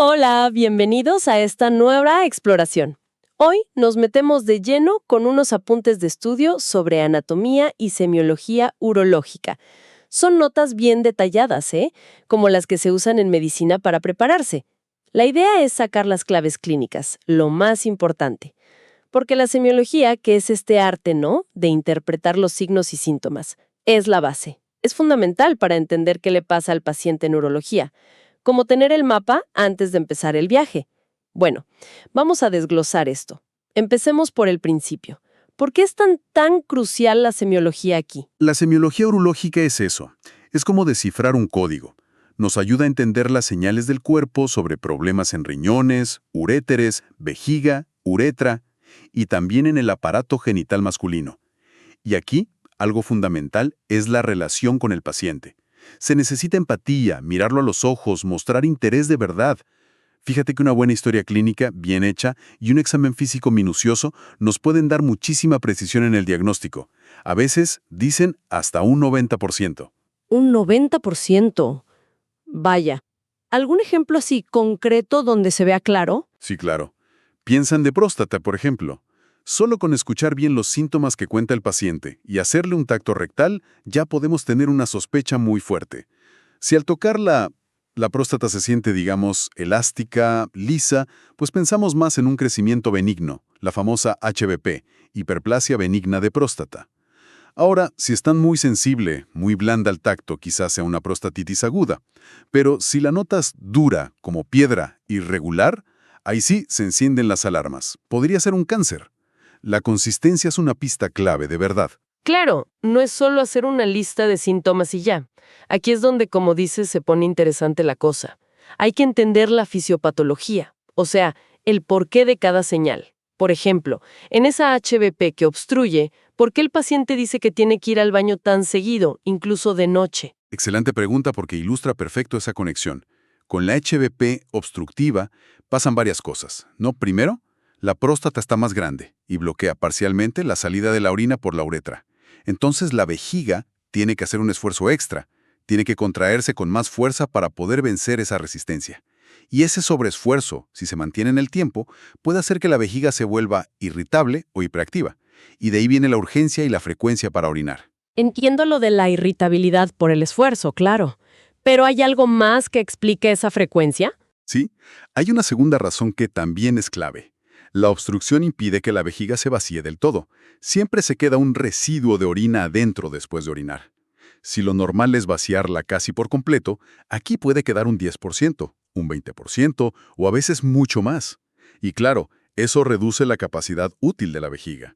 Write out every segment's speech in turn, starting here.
Hola, bienvenidos a esta nueva exploración. Hoy nos metemos de lleno con unos apuntes de estudio sobre anatomía y semiología urológica. Son notas bien detalladas, como las que se usan en medicina para prepararse. La idea es sacar las claves clínicas, lo más importante. Porque la semiología, que es este arte, ¿no?, de interpretar los signos y síntomas, es la base. Es fundamental para entender qué le pasa al paciente en urología, como tener el mapa antes de empezar el viaje. Bueno, vamos a desglosar esto. Empecemos por el principio. ¿Por qué es tan crucial la semiología aquí? La semiología urológica es eso. Es como descifrar un código. Nos ayuda a entender las señales del cuerpo sobre problemas en riñones, uréteres, vejiga, uretra y también en el aparato genital masculino. Y aquí, algo fundamental es la relación con el paciente. Se necesita empatía, mirarlo a los ojos, mostrar interés de verdad. Fíjate que una buena historia clínica, bien hecha, y un examen físico minucioso nos pueden dar muchísima precisión en el diagnóstico. A veces dicen hasta un 90%. Un 90%. Vaya. ¿Algún ejemplo así concreto donde se vea claro? Sí, claro. Piensan de próstata, por ejemplo. Solo con escuchar bien los síntomas que cuenta el paciente y hacerle un tacto rectal, ya podemos tener una sospecha muy fuerte. Si al tocar la próstata se siente, digamos, elástica, lisa, pues pensamos más en un crecimiento benigno, la famosa HBP, hiperplasia benigna de próstata. Ahora, si es muy sensible, muy blanda al tacto, quizás sea una prostatitis aguda. Pero si la notas dura, como piedra, irregular, ahí sí se encienden las alarmas. Podría ser un cáncer. La consistencia es una pista clave, de verdad. Claro, no es solo hacer una lista de síntomas y ya. Aquí es donde, como dices, se pone interesante la cosa. Hay que entender la fisiopatología, o sea, el porqué de cada señal. Por ejemplo, en esa HBP que obstruye, ¿por qué el paciente dice que tiene que ir al baño tan seguido, incluso de noche? Excelente pregunta porque ilustra perfecto esa conexión. Con la HBP obstructiva pasan varias cosas, ¿no? Primero, la próstata está más grande y bloquea parcialmente la salida de la orina por la uretra. Entonces la vejiga tiene que hacer un esfuerzo extra, tiene que contraerse con más fuerza para poder vencer esa resistencia. Y ese sobreesfuerzo, si se mantiene en el tiempo, puede hacer que la vejiga se vuelva irritable o hiperactiva. Y de ahí viene la urgencia y la frecuencia para orinar. Entiendo lo de la irritabilidad por el esfuerzo, claro. ¿Pero hay algo más que explique esa frecuencia? ¿Sí? Hay una segunda razón que también es clave. La obstrucción impide que la vejiga se vacíe del todo. Siempre se queda un residuo de orina adentro después de orinar. Si lo normal es vaciarla casi por completo, aquí puede quedar un 10%, un 20% o a veces mucho más. Y claro, eso reduce la capacidad útil de la vejiga.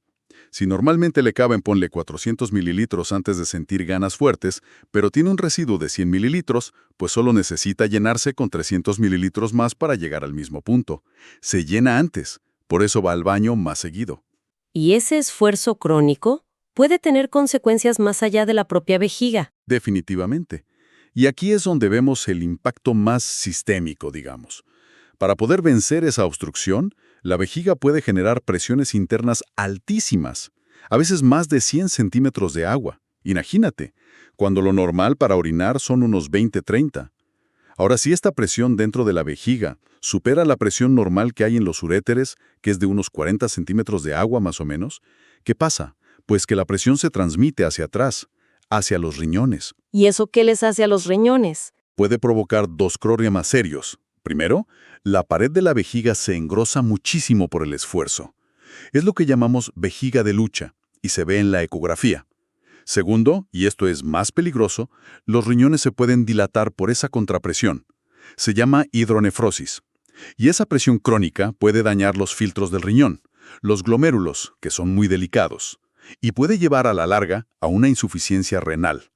Si normalmente le caben, ponle 400 mililitros antes de sentir ganas fuertes, pero tiene un residuo de 100 mililitros, pues solo necesita llenarse con 300 mililitros más para llegar al mismo punto. Se llena antes, por eso va al baño más seguido. ¿Y ese esfuerzo crónico puede tener consecuencias más allá de la propia vejiga? Definitivamente. Y aquí es donde vemos el impacto más sistémico, digamos. Para poder vencer esa obstrucción, la vejiga puede generar presiones internas altísimas, a veces más de 100 centímetros de agua. Imagínate, cuando lo normal para orinar son unos 20-30. Ahora, si esta presión dentro de la vejiga supera la presión normal que hay en los uréteres, que es de unos 40 centímetros de agua más o menos, ¿qué pasa? Pues que la presión se transmite hacia atrás, hacia los riñones. ¿Y eso qué les hace a los riñones? Puede provocar dos problemas serios. Primero, la pared de la vejiga se engrosa muchísimo por el esfuerzo. Es lo que llamamos vejiga de lucha, y se ve en la ecografía. Segundo, y esto es más peligroso, los riñones se pueden dilatar por esa contrapresión. Se llama hidronefrosis. Y esa presión crónica puede dañar los filtros del riñón, los glomérulos, que son muy delicados, y puede llevar a la larga a una insuficiencia renal.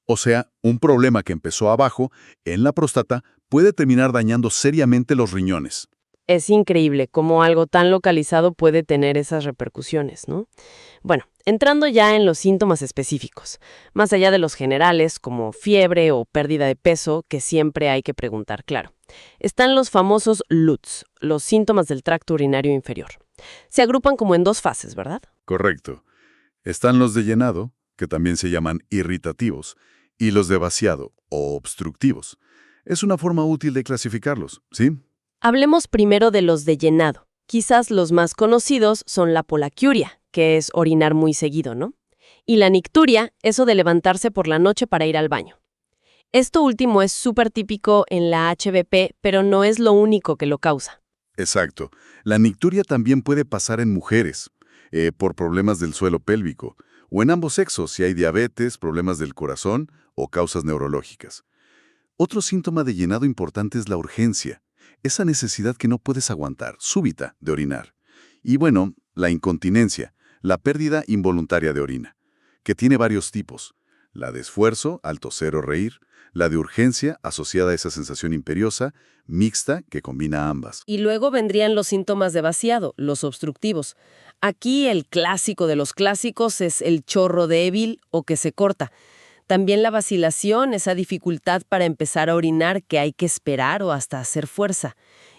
O sea, un problema que empezó abajo, en la próstata, puede terminar dañando seriamente los riñones. Es increíble cómo algo tan localizado puede tener esas repercusiones, ¿no? Bueno, entrando ya en los síntomas específicos, más allá de los generales como fiebre o pérdida de peso, que siempre hay que preguntar, claro. Están los famosos LUTS, los síntomas del tracto urinario inferior. Se agrupan como en dos fases, ¿verdad? Correcto. Están los de llenado, que también se llaman irritativos, y los de vaciado o obstructivos. Es una forma útil de clasificarlos, ¿sí? Hablemos primero de los de llenado. Quizás los más conocidos son la polaquiuria, que es orinar muy seguido, ¿no? Y la nicturia, eso de levantarse por la noche para ir al baño. Esto último es súper típico en la HBP, pero no es lo único que lo causa. Exacto. La nicturia también puede pasar en mujeres, por problemas del suelo pélvico, o en ambos sexos si hay diabetes, problemas del corazón o causas neurológicas. Otro síntoma de llenado importante es la urgencia, esa necesidad que no puedes aguantar, súbita, de orinar. Y bueno, la incontinencia, la pérdida involuntaria de orina, que tiene varios tipos. La de esfuerzo, al toser o reír, la de urgencia, asociada a esa sensación imperiosa, mixta, que combina ambas. Y luego vendrían los síntomas de vaciado, los obstructivos. Aquí el clásico de los clásicos es el chorro débil o que se corta. También la vacilación, esa dificultad para empezar a orinar que hay que esperar o hasta hacer fuerza.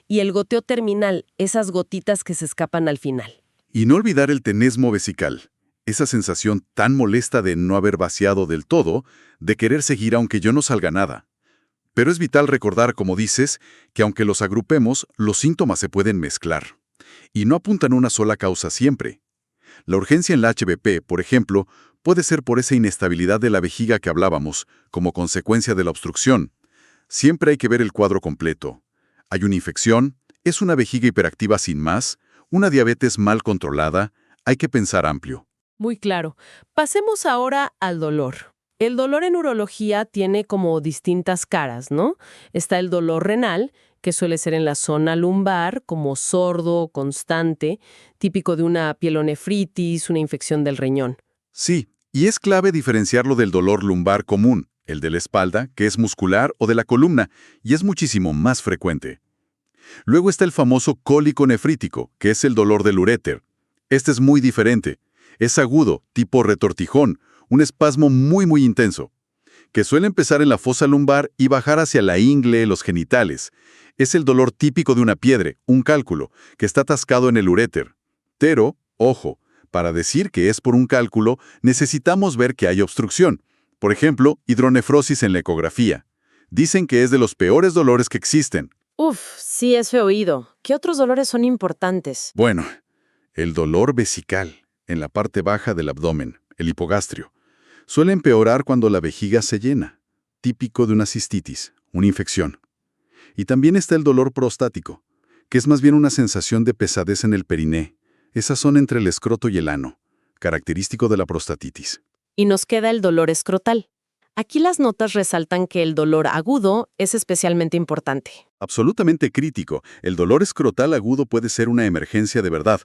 Y el goteo terminal, esas gotitas que se escapan al final. Y no olvidar el tenesmo vesical, esa sensación tan molesta de no haber vaciado del todo, de querer seguir aunque yo no salga nada. Pero es vital recordar, como dices, que aunque los agrupemos, los síntomas se pueden mezclar. Y no apuntan a una sola causa siempre. La urgencia en la HBP, por ejemplo, puede ser por esa inestabilidad de la vejiga que hablábamos, como consecuencia de la obstrucción. Siempre hay que ver el cuadro completo. Hay una infección, es una vejiga hiperactiva sin más, una diabetes mal controlada, hay que pensar amplio. Muy claro. Pasemos ahora al dolor. El dolor en urología tiene como distintas caras, ¿no? Está el dolor renal, que suele ser en la zona lumbar, como sordo, constante, típico de una pielonefritis, una infección del riñón. Sí, y es clave diferenciarlo del dolor lumbar común, el de la espalda, que es muscular, o de la columna, y es muchísimo más frecuente. Luego está el famoso cólico nefrítico, que es el dolor del uréter. Este es muy diferente. Es agudo, tipo retortijón, un espasmo muy intenso, que suele empezar en la fosa lumbar y bajar hacia la ingle, los genitales. Es el dolor típico de una piedra, un cálculo, que está atascado en el uréter. Pero, ojo, para decir que es por un cálculo, necesitamos ver que hay obstrucción. Por ejemplo, hidronefrosis en la ecografía. Dicen que es de los peores dolores que existen. Uf, sí, eso he oído. ¿Qué otros dolores son importantes? Bueno, el dolor vesical, en la parte baja del abdomen, el hipogastrio, suele empeorar cuando la vejiga se llena, típico de una cistitis, una infección. Y también está el dolor prostático, que es más bien una sensación de pesadez en el periné, esa zona entre el escroto y el ano, característico de la prostatitis. Y nos queda el dolor escrotal. Aquí las notas resaltan que el dolor agudo es especialmente importante. Absolutamente crítico, el dolor escrotal agudo puede ser una emergencia de verdad.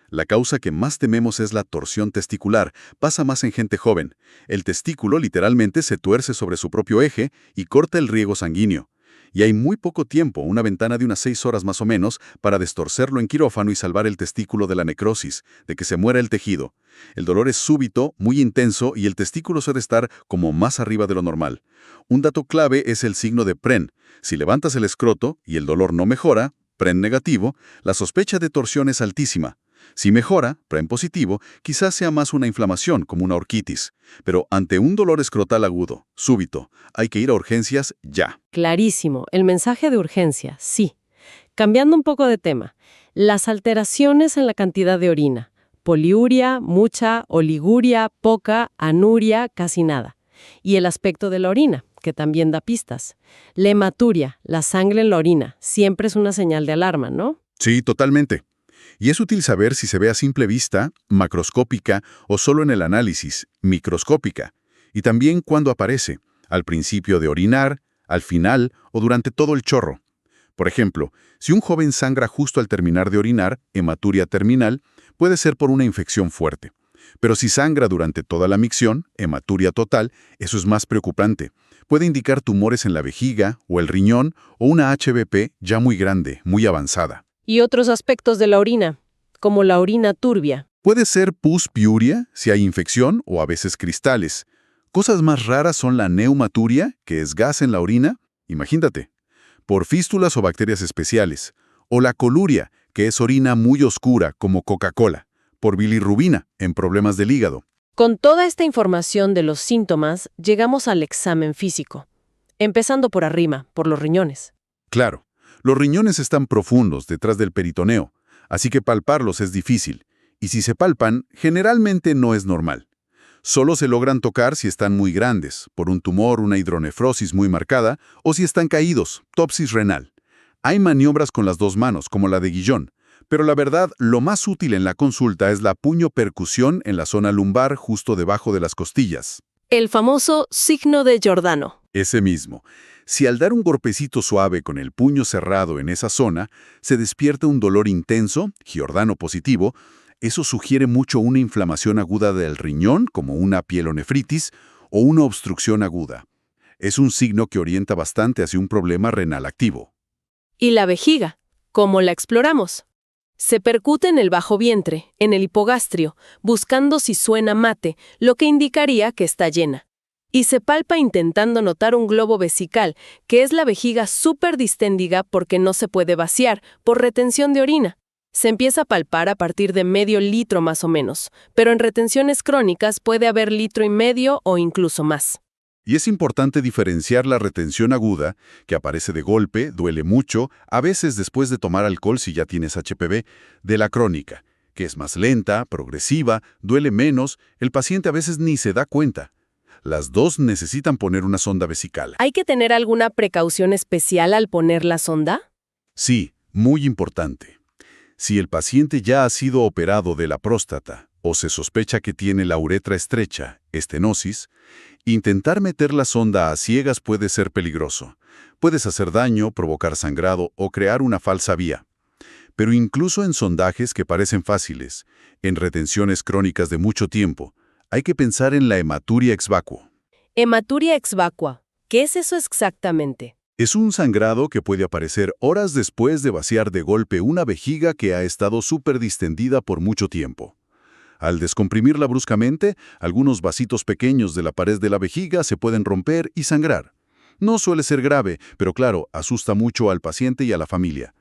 La causa que más tememos es la torsión testicular, pasa más en gente joven. El testículo literalmente se tuerce sobre su propio eje y corta el riego sanguíneo. Y hay muy poco tiempo, una ventana de unas 6 horas más o menos, para destorcerlo en quirófano y salvar el testículo de la necrosis, de que se muera el tejido. El dolor es súbito, muy intenso y el testículo suele estar como más arriba de lo normal. Un dato clave es el signo de PREN. Si levantas el escroto y el dolor no mejora, PREN negativo, la sospecha de torsión es altísima. Si mejora, PREN positivo, quizás sea más una inflamación, como una orquitis. Pero ante un dolor escrotal agudo, súbito, hay que ir a urgencias ya. Clarísimo, el mensaje de urgencia, sí. Cambiando un poco de tema, las alteraciones en la cantidad de orina. Poliuria, mucha, oliguria, poca, anuria, casi nada. Y el aspecto de la orina, que también da pistas. La hematuria, la sangre en la orina, siempre es una señal de alarma, ¿no? Sí, totalmente. Y es útil saber si se ve a simple vista, macroscópica o solo en el análisis, microscópica. Y también cuándo aparece, al principio de orinar, al final o durante todo el chorro. Por ejemplo, si un joven sangra justo al terminar de orinar, hematuria terminal, puede ser por una infección fuerte. Pero si sangra durante toda la micción, hematuria total, eso es más preocupante. Puede indicar tumores en la vejiga o el riñón o una HBP ya muy grande, muy avanzada. Y otros aspectos de la orina, como la orina turbia. Puede ser pus piuria, si hay infección, o a veces cristales. Cosas más raras son la neumaturia, que es gas en la orina, imagínate, por fístulas o bacterias especiales, o la coluria, que es orina muy oscura, como Coca-Cola, por bilirrubina, en problemas del hígado. Con toda esta información de los síntomas, llegamos al examen físico, empezando por arriba, por los riñones. Claro, Los riñones están profundos, detrás del peritoneo, así que palparlos es difícil. Y si se palpan, generalmente no es normal. Solo se logran tocar si están muy grandes, por un tumor, una hidronefrosis muy marcada, o si están caídos, topsis renal. Hay maniobras con las dos manos, como la de Guillón, pero la verdad, lo más útil en la consulta es la puño-percusión en la zona lumbar justo debajo de las costillas. El famoso signo de Giordano. Ese mismo. Si al dar un golpecito suave con el puño cerrado en esa zona, se despierta un dolor intenso, Giordano positivo, eso sugiere mucho una inflamación aguda del riñón, como una pielonefritis, o una obstrucción aguda. Es un signo que orienta bastante hacia un problema renal activo. ¿Y la vejiga? ¿Cómo la exploramos? Se percute en el bajo vientre, en el hipogastrio, buscando si suena mate, lo que indicaría que está llena. Y se palpa intentando notar un globo vesical, que es la vejiga súper distendiga porque no se puede vaciar, por retención de orina. Se empieza a palpar a partir de medio litro más o menos, pero en retenciones crónicas puede haber litro y medio o incluso más. Y es importante diferenciar la retención aguda, que aparece de golpe, duele mucho, a veces después de tomar alcohol si ya tienes HPV, de la crónica, que es más lenta, progresiva, duele menos, el paciente a veces ni se da cuenta. Las dos necesitan poner una sonda vesical. ¿Hay que tener alguna precaución especial al poner la sonda? Sí, muy importante. Si el paciente ya ha sido operado de la próstata o se sospecha que tiene la uretra estrecha, estenosis, intentar meter la sonda a ciegas puede ser peligroso. Puedes hacer daño, provocar sangrado o crear una falsa vía. Pero incluso en sondajes que parecen fáciles, en retenciones crónicas de mucho tiempo, hay que pensar en la hematuria ex vacuo. Hematuria ex vacua. ¿Qué es eso exactamente? Es un sangrado que puede aparecer horas después de vaciar de golpe una vejiga que ha estado súper distendida por mucho tiempo. Al descomprimirla bruscamente, algunos vasitos pequeños de la pared de la vejiga se pueden romper y sangrar. No suele ser grave, pero claro, asusta mucho al paciente y a la familia.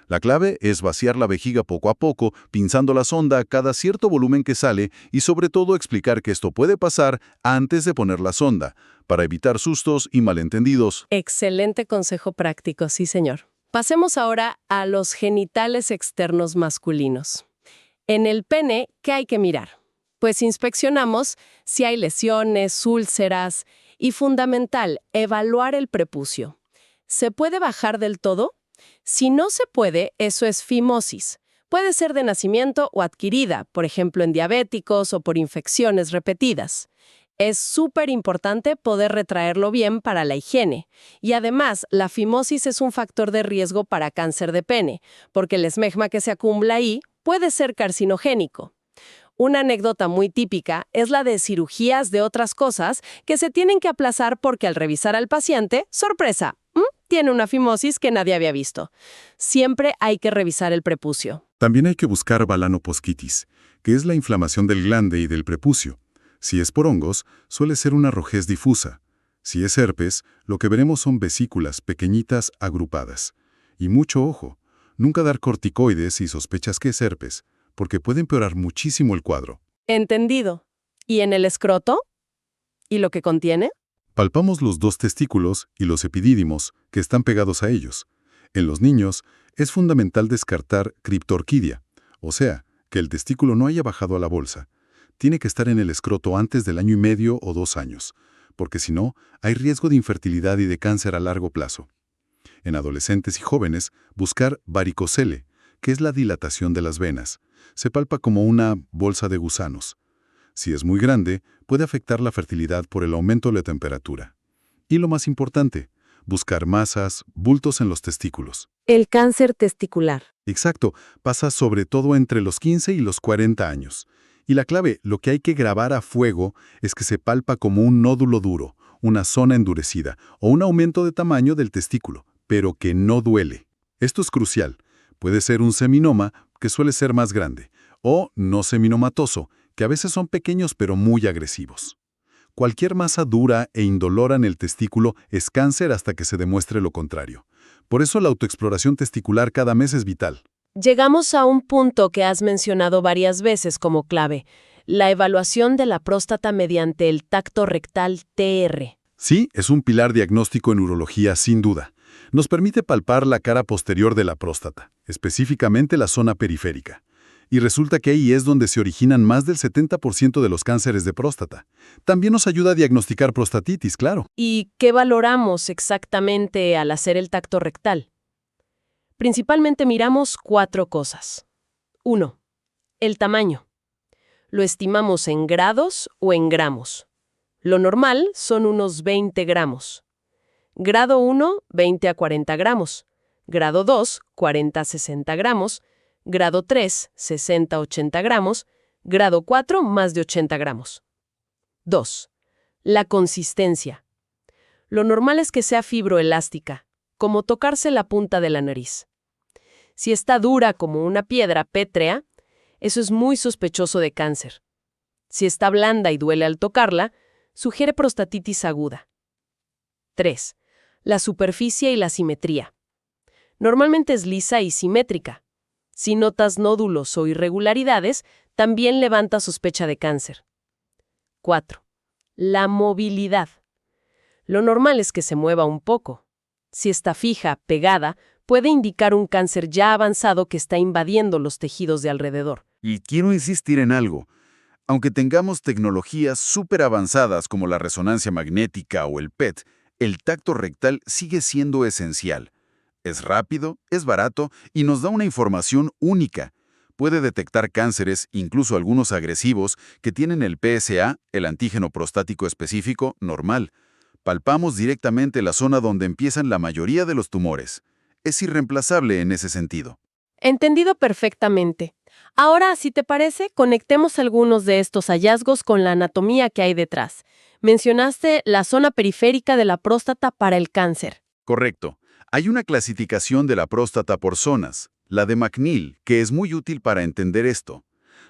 La clave es vaciar la vejiga poco a poco, pinzando la sonda cada cierto volumen que sale y sobre todo explicar que esto puede pasar antes de poner la sonda, para evitar sustos y malentendidos. Excelente consejo práctico, sí señor. Pasemos ahora a los genitales externos masculinos. En el pene, ¿qué hay que mirar? Pues inspeccionamos si hay lesiones, úlceras y, fundamental, evaluar el prepucio. ¿Se puede bajar del todo? Si no se puede, eso es fimosis. Puede ser de nacimiento o adquirida, por ejemplo en diabéticos o por infecciones repetidas. Es súper importante poder retraerlo bien para la higiene. Y además, la fimosis es un factor de riesgo para cáncer de pene, porque el esmegma que se acumula ahí puede ser carcinogénico. Una anécdota muy típica es la de cirugías de otras cosas que se tienen que aplazar porque al revisar al paciente, ¡sorpresa!, tiene una fimosis que nadie había visto. Siempre hay que revisar el prepucio. También hay que buscar balanoposquitis, que es la inflamación del glande y del prepucio. Si es por hongos, suele ser una rojez difusa. Si es herpes, lo que veremos son vesículas pequeñitas agrupadas. Y mucho ojo, nunca dar corticoides si sospechas que es herpes, porque puede empeorar muchísimo el cuadro. Entendido. ¿Y en el escroto? ¿Y lo que contiene? Palpamos los dos testículos y los epidídimos que están pegados a ellos. En los niños, es fundamental descartar criptorquidia, o sea, que el testículo no haya bajado a la bolsa. Tiene que estar en el escroto antes del 1 año y medio o 2 años, porque si no, hay riesgo de infertilidad y de cáncer a largo plazo. En adolescentes y jóvenes, buscar varicocele, que es la dilatación de las venas. Se palpa como una bolsa de gusanos. Si es muy grande, puede afectar la fertilidad por el aumento de la temperatura. Y lo más importante, buscar masas, bultos en los testículos. El cáncer testicular. Exacto, pasa sobre todo entre los 15 y los 40 años. Y la clave, lo que hay que grabar a fuego, es que se palpa como un nódulo duro, una zona endurecida o un aumento de tamaño del testículo, pero que no duele. Esto es crucial. Puede ser un seminoma, que suele ser más grande, o no seminomatoso, que a veces son pequeños pero muy agresivos. Cualquier masa dura e indolora en el testículo es cáncer hasta que se demuestre lo contrario. Por eso la autoexploración testicular cada mes es vital. Llegamos a un punto que has mencionado varias veces como clave, la evaluación de la próstata mediante el tacto rectal TR. Sí, es un pilar diagnóstico en urología sin duda. Nos permite palpar la cara posterior de la próstata, específicamente la zona periférica. Y resulta que ahí es donde se originan más del 70% de los cánceres de próstata. También nos ayuda a diagnosticar prostatitis, claro. ¿Y qué valoramos exactamente al hacer el tacto rectal? Principalmente miramos 4 cosas. 1. El tamaño. Lo estimamos en grados o en gramos. Lo normal son unos 20 gramos. Grado 1, 20 a 40 gramos. Grado 2, 40 a 60 gramos. Grado 3, 60 a 80 gramos. Grado 4, más de 80 gramos. 2. La consistencia. Lo normal es que sea fibroelástica, como tocarse la punta de la nariz. Si está dura como una piedra pétrea, eso es muy sospechoso de cáncer. Si está blanda y duele al tocarla, sugiere prostatitis aguda. 3. La superficie y la simetría. Normalmente es lisa y simétrica. Si notas nódulos o irregularidades, también levanta sospecha de cáncer. 4. La movilidad. Lo normal es que se mueva un poco. Si está fija, pegada, puede indicar un cáncer ya avanzado que está invadiendo los tejidos de alrededor. Y quiero insistir en algo. Aunque tengamos tecnologías súper avanzadas como la resonancia magnética o el PET, el tacto rectal sigue siendo esencial. Es rápido, es barato y nos da una información única. Puede detectar cánceres, incluso algunos agresivos, que tienen el PSA, el antígeno prostático específico, normal. Palpamos directamente la zona donde empiezan la mayoría de los tumores. Es irreemplazable en ese sentido. Entendido perfectamente. Ahora, si te parece, conectemos algunos de estos hallazgos con la anatomía que hay detrás. Mencionaste la zona periférica de la próstata para el cáncer. Correcto. Hay una clasificación de la próstata por zonas, la de McNeil, que es muy útil para entender esto.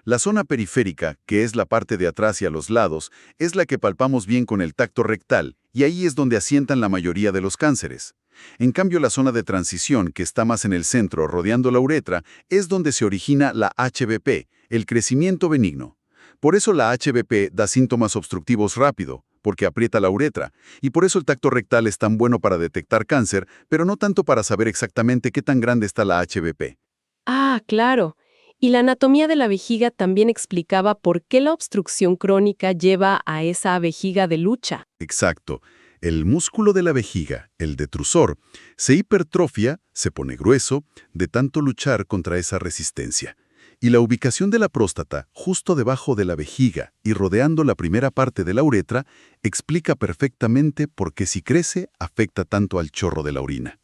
La zona periférica, que es la parte de atrás y a los lados, es la que palpamos bien con el tacto rectal, y ahí es donde asientan la mayoría de los cánceres. En cambio, la zona de transición, que está más en el centro, rodeando la uretra, es donde se origina la HBP, el crecimiento benigno. Por eso la HBP da síntomas obstructivos rápido, porque aprieta la uretra, y por eso el tacto rectal es tan bueno para detectar cáncer, pero no tanto para saber exactamente qué tan grande está la HBP. Ah, claro. Y la anatomía de la vejiga también explicaba por qué la obstrucción crónica lleva a esa vejiga de lucha. Exacto. El músculo de la vejiga, el detrusor, se hipertrofia, se pone grueso, de tanto luchar contra esa resistencia. Y la ubicación de la próstata, justo debajo de la vejiga y rodeando la primera parte de la uretra, explica perfectamente por qué si crece afecta tanto al chorro de la orina.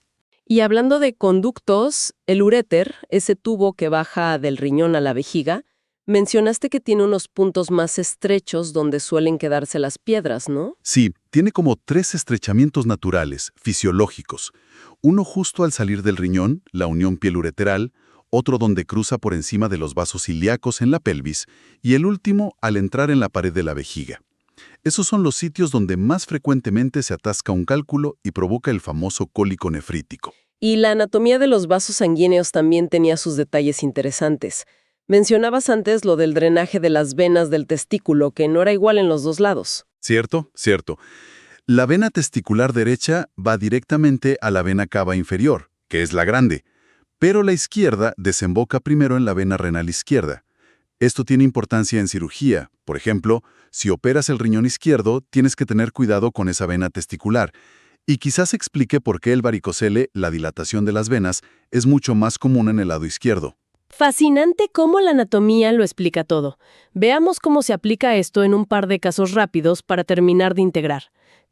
Y hablando de conductos, el uréter, ese tubo que baja del riñón a la vejiga, mencionaste que tiene unos puntos más estrechos donde suelen quedarse las piedras, ¿no? Sí, tiene como 3 estrechamientos naturales, fisiológicos. Uno justo al salir del riñón, la unión piel-ureteral, otro donde cruza por encima de los vasos ilíacos en la pelvis, y el último al entrar en la pared de la vejiga. Esos son los sitios donde más frecuentemente se atasca un cálculo y provoca el famoso cólico nefrítico. Y la anatomía de los vasos sanguíneos también tenía sus detalles interesantes. Mencionabas antes lo del drenaje de las venas del testículo, que no era igual en los dos lados. ¿Cierto? Cierto. La vena testicular derecha va directamente a la vena cava inferior, que es la grande, pero la izquierda desemboca primero en la vena renal izquierda. Esto tiene importancia en cirugía. Por ejemplo, si operas el riñón izquierdo, tienes que tener cuidado con esa vena testicular. Y quizás explique por qué el varicocele, la dilatación de las venas, es mucho más común en el lado izquierdo. Fascinante cómo la anatomía lo explica todo. Veamos cómo se aplica esto en un par de casos rápidos para terminar de integrar.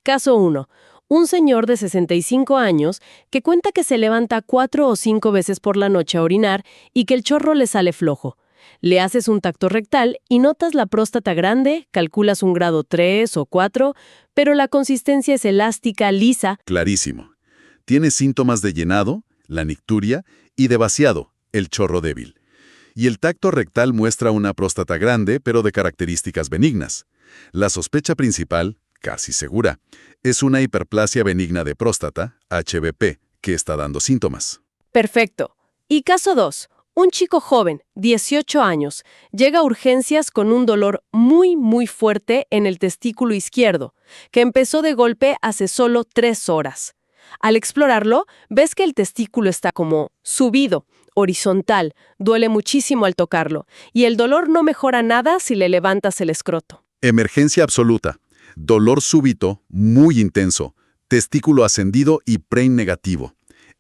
Caso 1. Un señor de 65 años que cuenta que se levanta 4 o 5 veces por la noche a orinar y que el chorro le sale flojo. Le haces un tacto rectal y notas la próstata grande, calculas un grado 3 o 4, pero la consistencia es elástica, lisa. Clarísimo. Tiene síntomas de llenado, la nicturia, y de vaciado, el chorro débil. Y el tacto rectal muestra una próstata grande, pero de características benignas. La sospecha principal, casi segura, es una hiperplasia benigna de próstata, HBP, que está dando síntomas. Perfecto. Y caso 2. Un chico joven, 18 años, llega a urgencias con un dolor muy fuerte en el testículo izquierdo, que empezó de golpe hace solo 3 horas. Al explorarlo, ves que el testículo está como subido, horizontal, duele muchísimo al tocarlo, y el dolor no mejora nada si le levantas el escroto. Emergencia absoluta. Dolor súbito, muy intenso. Testículo ascendido y PREIN negativo.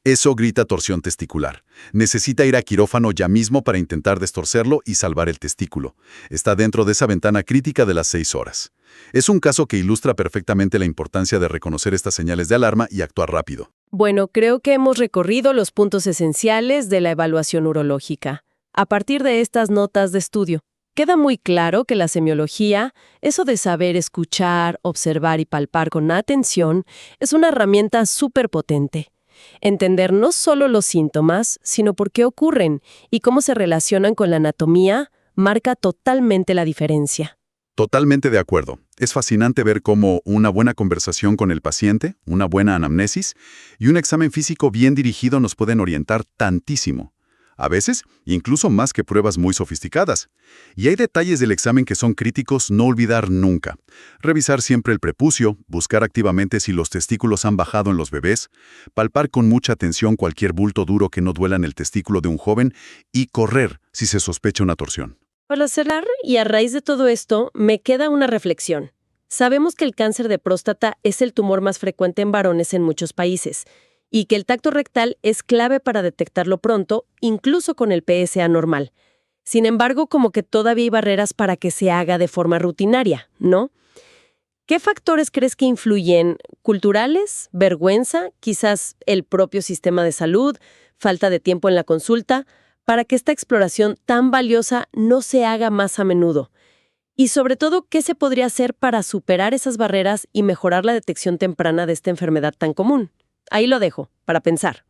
Eso grita torsión testicular. Necesita ir a quirófano ya mismo para intentar destorcerlo y salvar el testículo. Está dentro de esa ventana crítica de las 6 horas. Es un caso que ilustra perfectamente la importancia de reconocer estas señales de alarma y actuar rápido. Bueno, creo que hemos recorrido los puntos esenciales de la evaluación urológica. A partir de estas notas de estudio, queda muy claro que la semiología, eso de saber escuchar, observar y palpar con atención, es una herramienta súper potente. Entender no solo los síntomas, sino por qué ocurren y cómo se relacionan con la anatomía, marca totalmente la diferencia. Totalmente de acuerdo. Es fascinante ver cómo una buena conversación con el paciente, una buena anamnesis y un examen físico bien dirigido nos pueden orientar tantísimo. A veces, incluso más que pruebas muy sofisticadas. Y hay detalles del examen que son críticos no olvidar nunca. Revisar siempre el prepucio, buscar activamente si los testículos han bajado en los bebés, palpar con mucha atención cualquier bulto duro que no duela en el testículo de un joven y correr si se sospecha una torsión. Para cerrar, y a raíz de todo esto, me queda una reflexión. Sabemos que el cáncer de próstata es el tumor más frecuente en varones en muchos países, y que el tacto rectal es clave para detectarlo pronto, incluso con el PSA normal. Sin embargo, como que todavía hay barreras para que se haga de forma rutinaria, ¿no? ¿Qué factores crees que influyen? ¿Culturales? ¿Vergüenza? ¿Quizás el propio sistema de salud? ¿Falta de tiempo en la consulta? Para que esta exploración tan valiosa no se haga más a menudo. Y sobre todo, ¿qué se podría hacer para superar esas barreras y mejorar la detección temprana de esta enfermedad tan común? Ahí lo dejo, para pensar.